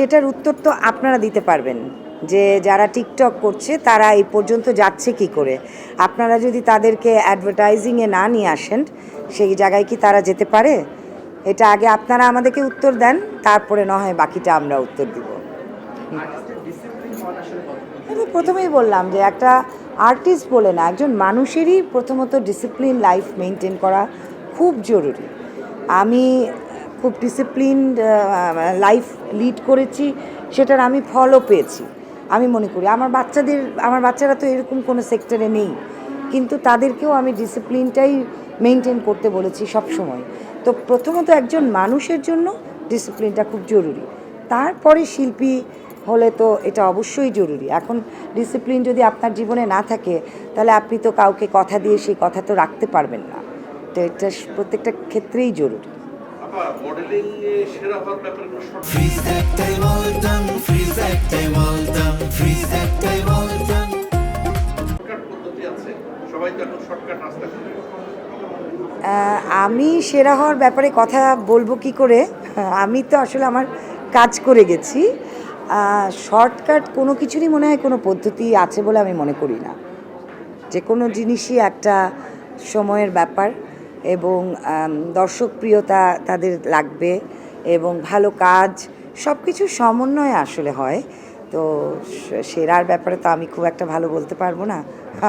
এটার উত্তর তো আপনারা দিতে পারবেন যে যারা টিকটক করছে তারা এই পর্যন্ত যাচ্ছে কি করে। আপনারা যদি তাদেরকে অ্যাডভার্টাইজিংয়ে না নিয়ে আসেন সেই জায়গায় কি তারা যেতে পারে? এটা আগে আপনারা আমাদেরকে উত্তর দেন, তারপরে না হয় বাকিটা আমরা উত্তর দিব। আমি প্রথমেই বললাম যে একটা আর্টিস্ট বলে না, একজন মানুষেরই প্রথমত ডিসিপ্লিন লাইফ মেনটেন করা খুব জরুরি। আমি খুব ডিসিপ্লিনড লাইফ লিড করেছি, সেটার আমি ফলও পেয়েছি। আমি মনে করি আমার বাচ্চারা তো এরকম কোনো সেক্টরে নেই, কিন্তু তাদেরকেও আমি ডিসিপ্লিনটাই মেনটেন করতে বলেছি সব সময়। তো প্রথমত একজন মানুষের জন্য ডিসিপ্লিনটা খুব জরুরি, তারপরে শিল্পী হলে তো এটা অবশ্যই জরুরি। এখন ডিসিপ্লিন যদি আপনার জীবনে না থাকে তাহলে আপনি তো কাউকে কথা দিয়ে সেই কথা তো রাখতে পারবেন না। তো এটা প্রত্যেকটা ক্ষেত্রেই জরুরি। আমি সেরা হওয়ার ব্যাপারে কথা বলবো কি করে? আমি তো আসলে আমার কাজ করে গেছি। শর্টকাট কোনো কিছুরই মনে হয় কোনো পদ্ধতি আছে বলে আমি মনে করি না। যে কোনো জিনিসই একটা সময়ের ব্যাপার, এবং দর্শকপ্রিয়তা তাদের লাগবে এবং ভালো কাজ সব কিছুর সমন্বয়ে আসলে হয়। তো সেরার ব্যাপারে তো আমি খুব একটা ভালো বলতে পারবো না,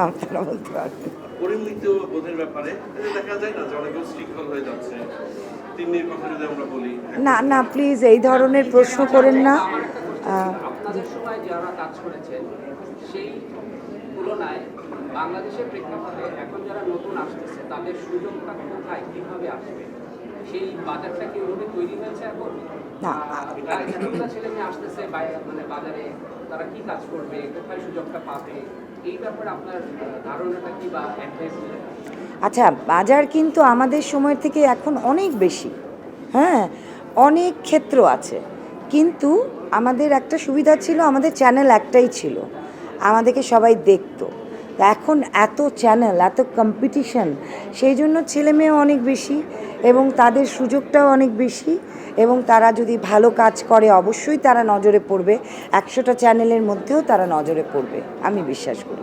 আপনারা বলতে পারবেন। পরিমিত বোধের ব্যাপারে দেখা যায় না যে অনেক শৃঙ্খল হয়ে যাচ্ছে। তিন্নির কথা যদি আমরা বলি, না না প্লিজ এই ধরনের প্রশ্ন করেন না। আপনাদের সময় যারা কাজ করেছেন সেই তুলনায় বাংলাদেশের প্রেক্ষাপটে এখন যারা নতুন আসতেছে তাদের সুযোগটা কোথায় কিভাবে আসবে, সেই বাজারটা কি ওভাবে তৈরি হয়েছে এখন? না। ছেলে মেয়ে আসতেছে মানে বাজারে, তারা কি কাজ করবে, কোথায় সুযোগটা পাবে, এই ব্যাপারে আপনার ধারণাটা কি বা অ্যাডভাইস? আচ্ছা, বাজার কিন্তু আমাদের সময়ের থেকে এখন অনেক বেশি। হ্যাঁ, অনেক ক্ষেত্র আছে, কিন্তু আমাদের একটা সুবিধা ছিল, আমাদের চ্যানেল একটাই ছিল, আমাদেরকে সবাই দেখতো। এখন এত চ্যানেল, এত কম্পিটিশন, সেই জন্য ছেলেমেয়েও অনেক বেশি এবং তাদের সুযোগটাও অনেক বেশি, এবং তারা যদি ভালো কাজ করে অবশ্যই তারা নজরে পড়বে। 100টা চ্যানেলের মধ্যেও তারা নজরে পড়বে, আমি বিশ্বাস করি।